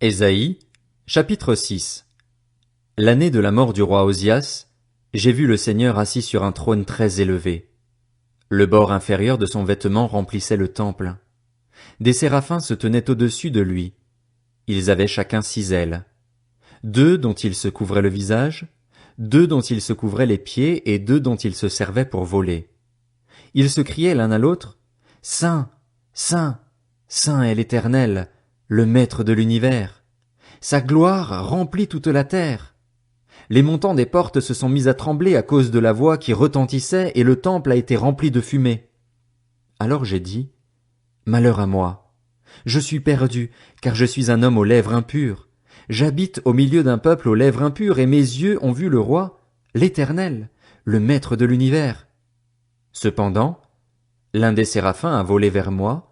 Ésaïe, chapitre 6. L'année de la mort du roi Osias, j'ai vu le Seigneur assis sur un trône très élevé. Le bord inférieur de son vêtement remplissait le temple. Des séraphins se tenaient au-dessus de lui. Ils avaient chacun 6 ailes. 2 dont ils se couvraient le visage, 2 dont ils se couvraient les pieds et 2 dont ils se servaient pour voler. Ils se criaient l'un à l'autre, Saint, Saint, Saint est l'Éternel, le Maître de l'univers. Sa gloire remplit toute la terre. Les montants des portes se sont mis à trembler à cause de la voix qui retentissait et le temple a été rempli de fumée. Alors j'ai dit, Malheur à moi. Je suis perdu, car je suis un homme aux lèvres impures. J'habite au milieu d'un peuple aux lèvres impures et mes yeux ont vu le roi, l'Éternel, le Maître de l'univers. Cependant, l'un des séraphins a volé vers moi,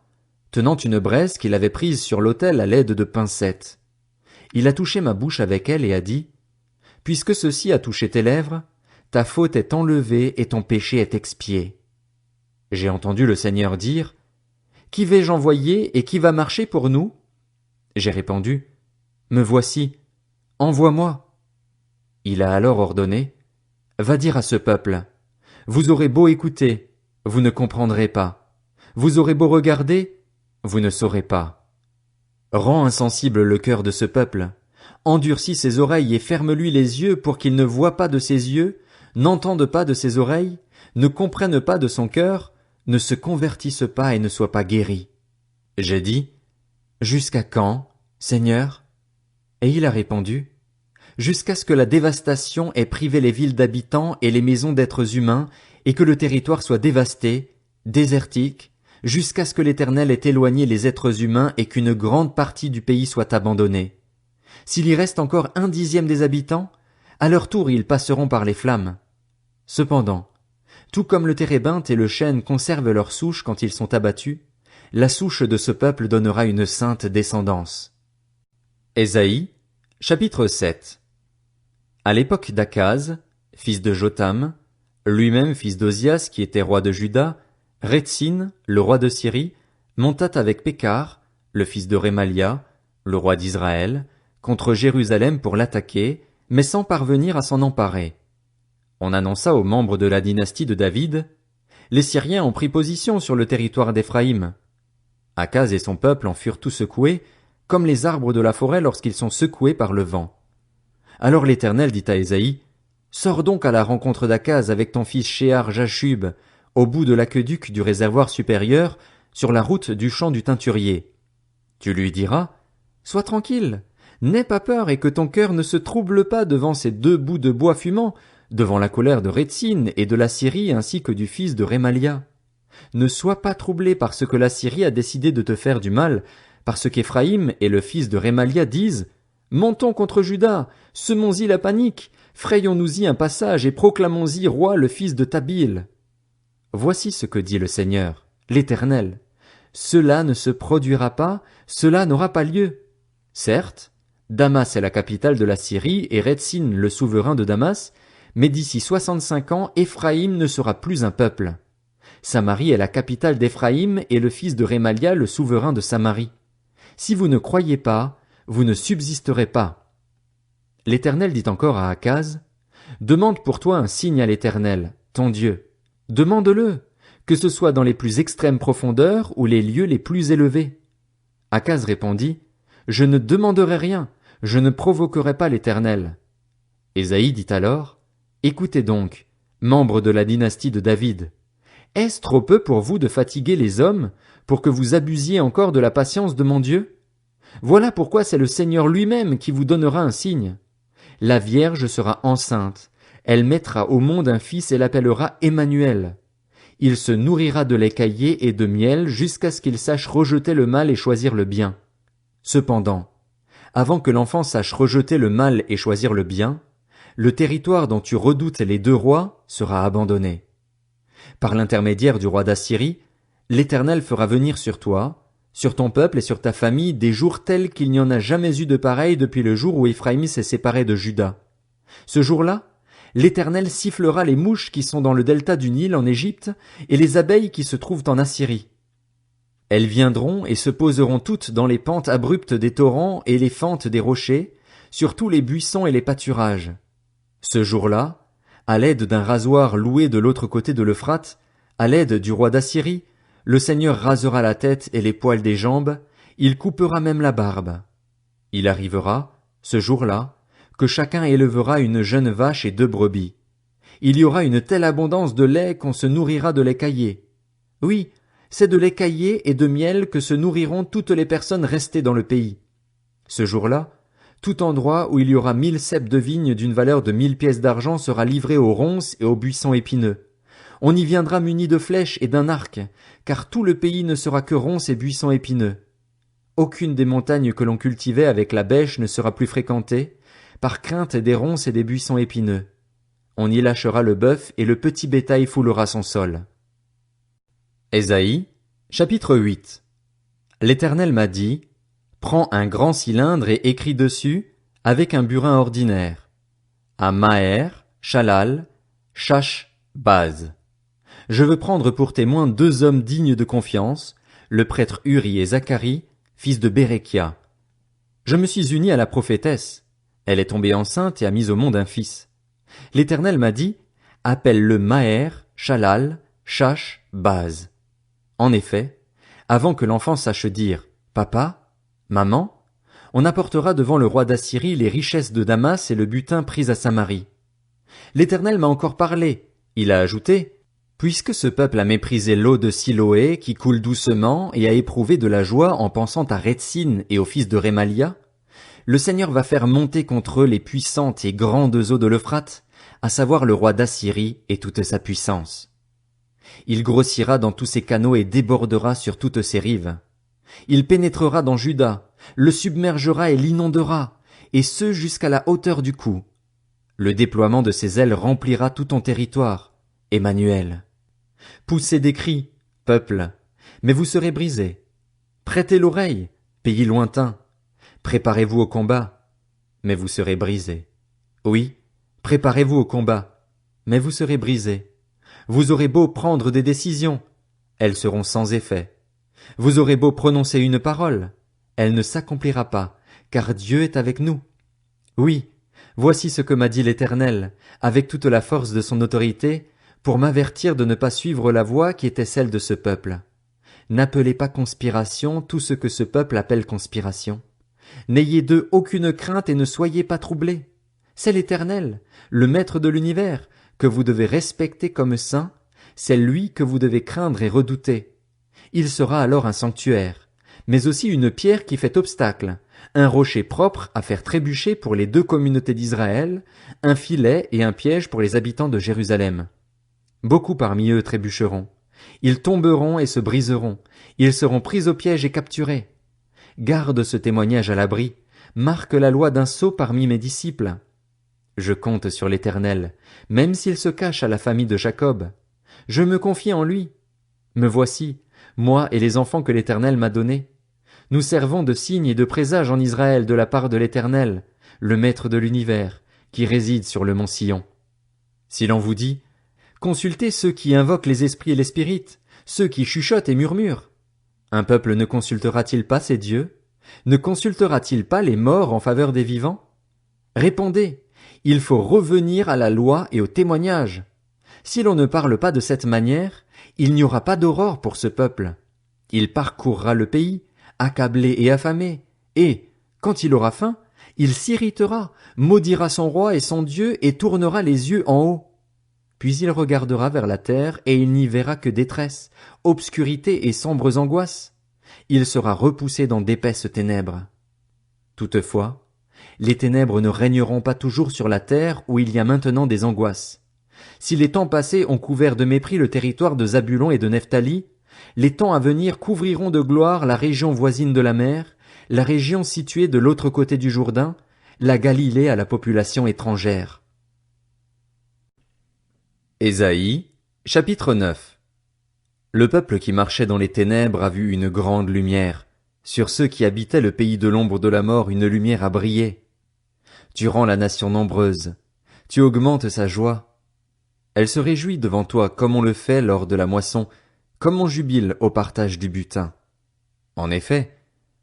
tenant une braise qu'il avait prise sur l'autel à l'aide de pincettes. Il a touché ma bouche avec elle et a dit, Puisque ceci a touché tes lèvres, ta faute est enlevée et ton péché est expié. J'ai entendu le Seigneur dire, Qui vais-je envoyer et qui va marcher pour nous? J'ai répondu, Me voici, envoie-moi. Il a alors ordonné, Va dire à ce peuple, Vous aurez beau écouter, vous ne comprendrez pas. Vous aurez beau regarder, vous ne saurez pas. Rends insensible le cœur de ce peuple, endurcis ses oreilles et ferme-lui les yeux pour qu'il ne voie pas de ses yeux, n'entende pas de ses oreilles, ne comprenne pas de son cœur, ne se convertisse pas et ne soit pas guéri. J'ai dit, Jusqu'à quand, Seigneur? Et il a répondu, Jusqu'à ce que la dévastation ait privé les villes d'habitants et les maisons d'êtres humains, et que le territoire soit dévasté, désertique, jusqu'à ce que l'Éternel ait éloigné les êtres humains et qu'une grande partie du pays soit abandonnée. S'il y reste encore 1/10 des habitants, à leur tour ils passeront par les flammes. Cependant, tout comme le térébinthe et le chêne conservent leur souche quand ils sont abattus, la souche de ce peuple donnera une sainte descendance. Ésaïe, chapitre 7. À l'époque d'Akaz, fils de Jotham, lui-même fils d'Ozias qui était roi de Juda, Rétsin, le roi de Syrie, monta avec Pékar, le fils de Rémalia, le roi d'Israël, contre Jérusalem pour l'attaquer, mais sans parvenir à s'en emparer. On annonça aux membres de la dynastie de David, Les Syriens ont pris position sur le territoire d'Éphraïm. Akaz et son peuple en furent tous secoués, comme les arbres de la forêt lorsqu'ils sont secoués par le vent. Alors l'Éternel dit à Ésaïe, Sors donc à la rencontre d'Akaz avec ton fils Shear-Jashub, au bout de l'aqueduc du réservoir supérieur, sur la route du champ du teinturier. Tu lui diras, Sois tranquille, n'aie pas peur et que ton cœur ne se trouble pas devant ces 2 bouts de bois fumants, devant la colère de Rétsin et de la Syrie ainsi que du fils de Rémalia. Ne sois pas troublé parce que la Syrie a décidé de te faire du mal, parce qu'Éphraïm et le fils de Rémalia disent, Montons contre Juda, semons-y la panique, frayons-nous-y un passage et proclamons-y roi le fils de Tabil. Voici ce que dit le Seigneur, l'Éternel. Cela ne se produira pas, cela n'aura pas lieu. Certes, Damas est la capitale de la Syrie et Rétsin le souverain de Damas, mais d'ici 65 ans, Éphraïm ne sera plus un peuple. Samarie est la capitale d'Éphraïm et le fils de Rémalia le souverain de Samarie. Si vous ne croyez pas, vous ne subsisterez pas. L'Éternel dit encore à Akaz, Demande pour toi un signe à l'Éternel, ton Dieu. Demande-le, que ce soit dans les plus extrêmes profondeurs ou les lieux les plus élevés. Akaz répondit, Je ne demanderai rien, je ne provoquerai pas l'Éternel. Ésaïe dit alors, Écoutez donc, membres de la dynastie de David. Est-ce trop peu pour vous de fatiguer les hommes, pour que vous abusiez encore de la patience de mon Dieu? Voilà pourquoi c'est le Seigneur lui-même qui vous donnera un signe. La Vierge sera enceinte. Elle mettra au monde un fils et l'appellera Emmanuel. Il se nourrira de lait caillé et de miel jusqu'à ce qu'il sache rejeter le mal et choisir le bien. Cependant, avant que l'enfant sache rejeter le mal et choisir le bien, le territoire dont tu redoutes les 2 rois sera abandonné. Par l'intermédiaire du roi d'Assyrie, l'Éternel fera venir sur toi, sur ton peuple et sur ta famille des jours tels qu'il n'y en a jamais eu de pareils depuis le jour où Éphraïm s'est séparé de Juda. Ce jour-là, l'Éternel sifflera les mouches qui sont dans le delta du Nil en Égypte et les abeilles qui se trouvent en Assyrie. Elles viendront et se poseront toutes dans les pentes abruptes des torrents et les fentes des rochers, sur tous les buissons et les pâturages. Ce jour-là, à l'aide d'un rasoir loué de l'autre côté de l'Euphrate, à l'aide du roi d'Assyrie, le Seigneur rasera la tête et les poils des jambes, il coupera même la barbe. Il arrivera, ce jour-là, que chacun élevera une jeune vache et 2 brebis. Il y aura une telle abondance de lait qu'on se nourrira de lait caillé. Oui, c'est de lait caillé et de miel que se nourriront toutes les personnes restées dans le pays. Ce jour-là, tout endroit où il y aura 1000 ceps de vigne d'une valeur de 1000 pièces d'argent sera livré aux ronces et aux buissons épineux. On y viendra muni de flèches et d'un arc, car tout le pays ne sera que ronces et buissons épineux. Aucune des montagnes que l'on cultivait avec la bêche ne sera plus fréquentée, par crainte des ronces et des buissons épineux. On y lâchera le bœuf et le petit bétail foulera son sol. Ésaïe, chapitre 8. L'Éternel m'a dit, prends un grand cylindre et écris dessus, avec un burin ordinaire. À Maher, Shalal, Shash, Baz. Je veux prendre pour témoins 2 hommes dignes de confiance, le prêtre Uri et Zacharie, fils de Béréchia. Je me suis uni à la prophétesse. Elle est tombée enceinte et a mis au monde un fils. L'Éternel m'a dit, appelle-le Maher, Shalal, Shash, Baz. En effet, avant que l'enfant sache dire papa, maman, on apportera devant le roi d'Assyrie les richesses de Damas et le butin pris à Samarie. L'Éternel m'a encore parlé. Il a ajouté, puisque ce peuple a méprisé l'eau de Siloé qui coule doucement et a éprouvé de la joie en pensant à Rétzin et au fils de Rémalia, le Seigneur va faire monter contre eux les puissantes et grandes eaux de l'Euphrate, à savoir le roi d'Assyrie et toute sa puissance. Il grossira dans tous ses canaux et débordera sur toutes ses rives. Il pénétrera dans Juda, le submergera et l'inondera, et ce jusqu'à la hauteur du cou. Le déploiement de ses ailes remplira tout ton territoire, Emmanuel. Poussez des cris, peuple, mais vous serez brisés. Prêtez l'oreille, pays lointains. Préparez-vous au combat, mais vous serez brisés. Oui, préparez-vous au combat, mais vous serez brisés. Vous aurez beau prendre des décisions, elles seront sans effet. Vous aurez beau prononcer une parole, elle ne s'accomplira pas, car Dieu est avec nous. Oui, voici ce que m'a dit l'Éternel, avec toute la force de son autorité, pour m'avertir de ne pas suivre la voie qui était celle de ce peuple. N'appelez pas conspiration tout ce que ce peuple appelle conspiration. N'ayez d'eux aucune crainte et ne soyez pas troublés. C'est l'Éternel, le Maître de l'univers, que vous devez respecter comme saint, c'est lui que vous devez craindre et redouter. Il sera alors un sanctuaire, mais aussi une pierre qui fait obstacle, un rocher propre à faire trébucher pour les 2 communautés d'Israël, un filet et un piège pour les habitants de Jérusalem. Beaucoup parmi eux trébucheront. Ils tomberont et se briseront. Ils seront pris au piège et capturés. Garde ce témoignage à l'abri. Marque la loi d'un sceau parmi mes disciples. Je compte sur l'Éternel, même s'il se cache à la famille de Jacob. Je me confie en lui. Me voici, moi et les enfants que l'Éternel m'a donnés. Nous servons de signe et de présage en Israël de la part de l'Éternel, le Maître de l'univers, qui réside sur le mont Sion. Si l'on vous dit, consultez ceux qui invoquent les esprits et les spirites, ceux qui chuchotent et murmurent. Un peuple ne consultera-t-il pas ses dieux? Ne consultera-t-il pas les morts en faveur des vivants? Répondez, il faut revenir à la loi et au témoignage. Si l'on ne parle pas de cette manière, il n'y aura pas d'aurore pour ce peuple. Il parcourra le pays, accablé et affamé, et, quand il aura faim, il s'irritera, maudira son roi et son Dieu et tournera les yeux en haut. Puis il regardera vers la terre et il n'y verra que détresse, obscurité et sombres angoisses. Il sera repoussé dans d'épaisses ténèbres. Toutefois, les ténèbres ne régneront pas toujours sur la terre où il y a maintenant des angoisses. Si les temps passés ont couvert de mépris le territoire de Zabulon et de Nephtali, les temps à venir couvriront de gloire la région voisine de la mer, la région située de l'autre côté du Jourdain, la Galilée à la population étrangère. Ésaïe, chapitre 9. Le peuple qui marchait dans les ténèbres a vu une grande lumière. Sur ceux qui habitaient le pays de l'ombre de la mort, une lumière a brillé. Tu rends la nation nombreuse. Tu augmentes sa joie. Elle se réjouit devant toi comme on le fait lors de la moisson, comme on jubile au partage du butin. En effet,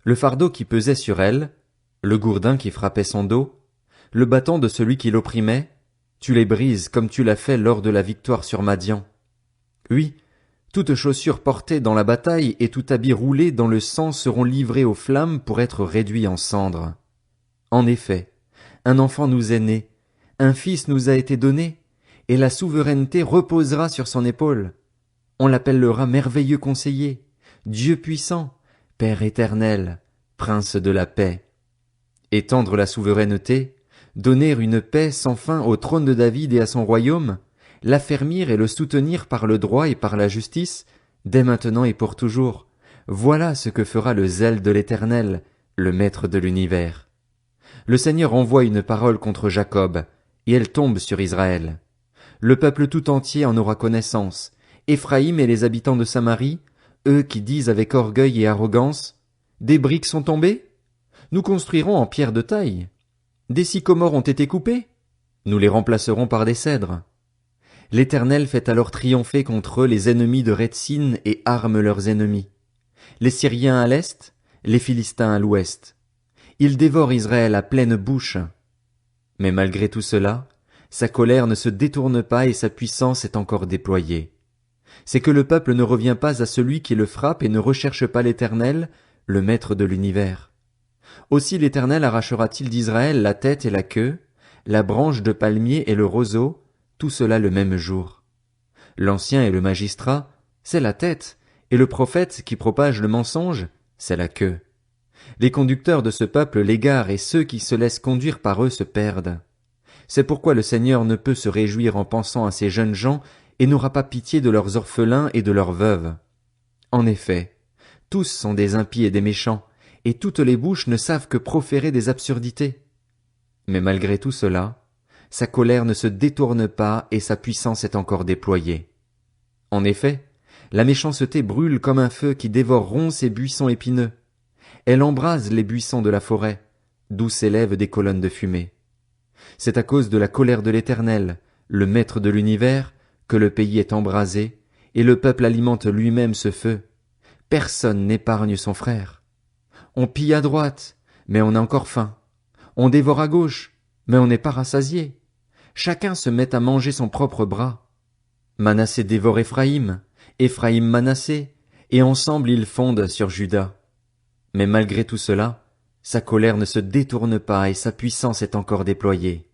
le fardeau qui pesait sur elle, le gourdin qui frappait son dos, le bâton de celui qui l'opprimait, tu les brises comme tu l'as fait lors de la victoire sur Madian. Oui, toute chaussure portée dans la bataille et tout habit roulé dans le sang seront livrés aux flammes pour être réduits en cendres. En effet, un enfant nous est né, un fils nous a été donné, et la souveraineté reposera sur son épaule. On l'appellera merveilleux conseiller, Dieu puissant, Père éternel, Prince de la paix. Étendre la souveraineté, donner une paix sans fin au trône de David et à son royaume, l'affermir et le soutenir par le droit et par la justice, dès maintenant et pour toujours. Voilà ce que fera le zèle de l'Éternel, le Maître de l'univers. Le Seigneur envoie une parole contre Jacob, et elle tombe sur Israël. Le peuple tout entier en aura connaissance, Éphraïm et les habitants de Samarie, eux qui disent avec orgueil et arrogance, « Des briques sont tombées? Nous construirons en pierre de taille. Des sycomores ont été coupés? Nous les remplacerons par des cèdres. » L'Éternel fait alors triompher contre eux les ennemis de Rétzin et arme leurs ennemis. Les Syriens à l'est, les Philistins à l'ouest. Il dévore Israël à pleine bouche. Mais malgré tout cela, sa colère ne se détourne pas et sa puissance est encore déployée. C'est que le peuple ne revient pas à celui qui le frappe et ne recherche pas l'Éternel, le Maître de l'univers. Aussi l'Éternel arrachera-t-il d'Israël la tête et la queue, la branche de palmier et le roseau, tout cela le même jour. L'ancien et le magistrat, c'est la tête, et le prophète qui propage le mensonge, c'est la queue. Les conducteurs de ce peuple l'égarent et ceux qui se laissent conduire par eux se perdent. C'est pourquoi le Seigneur ne peut se réjouir en pensant à ces jeunes gens et n'aura pas pitié de leurs orphelins et de leurs veuves. En effet, tous sont des impies et des méchants, et toutes les bouches ne savent que proférer des absurdités. Mais malgré tout cela, sa colère ne se détourne pas et sa puissance est encore déployée. En effet, la méchanceté brûle comme un feu qui dévore ronces et buissons épineux. Elle embrase les buissons de la forêt, d'où s'élèvent des colonnes de fumée. C'est à cause de la colère de l'Éternel, le Maître de l'univers, que le pays est embrasé, et le peuple alimente lui-même ce feu. Personne n'épargne son frère. On pille à droite, mais on a encore faim. On dévore à gauche, mais on n'est pas rassasié. Chacun se met à manger son propre bras. Manassé dévore Éphraïm, Éphraïm Manassé, et ensemble ils fondent sur Juda. Mais malgré tout cela, sa colère ne se détourne pas et sa puissance est encore déployée.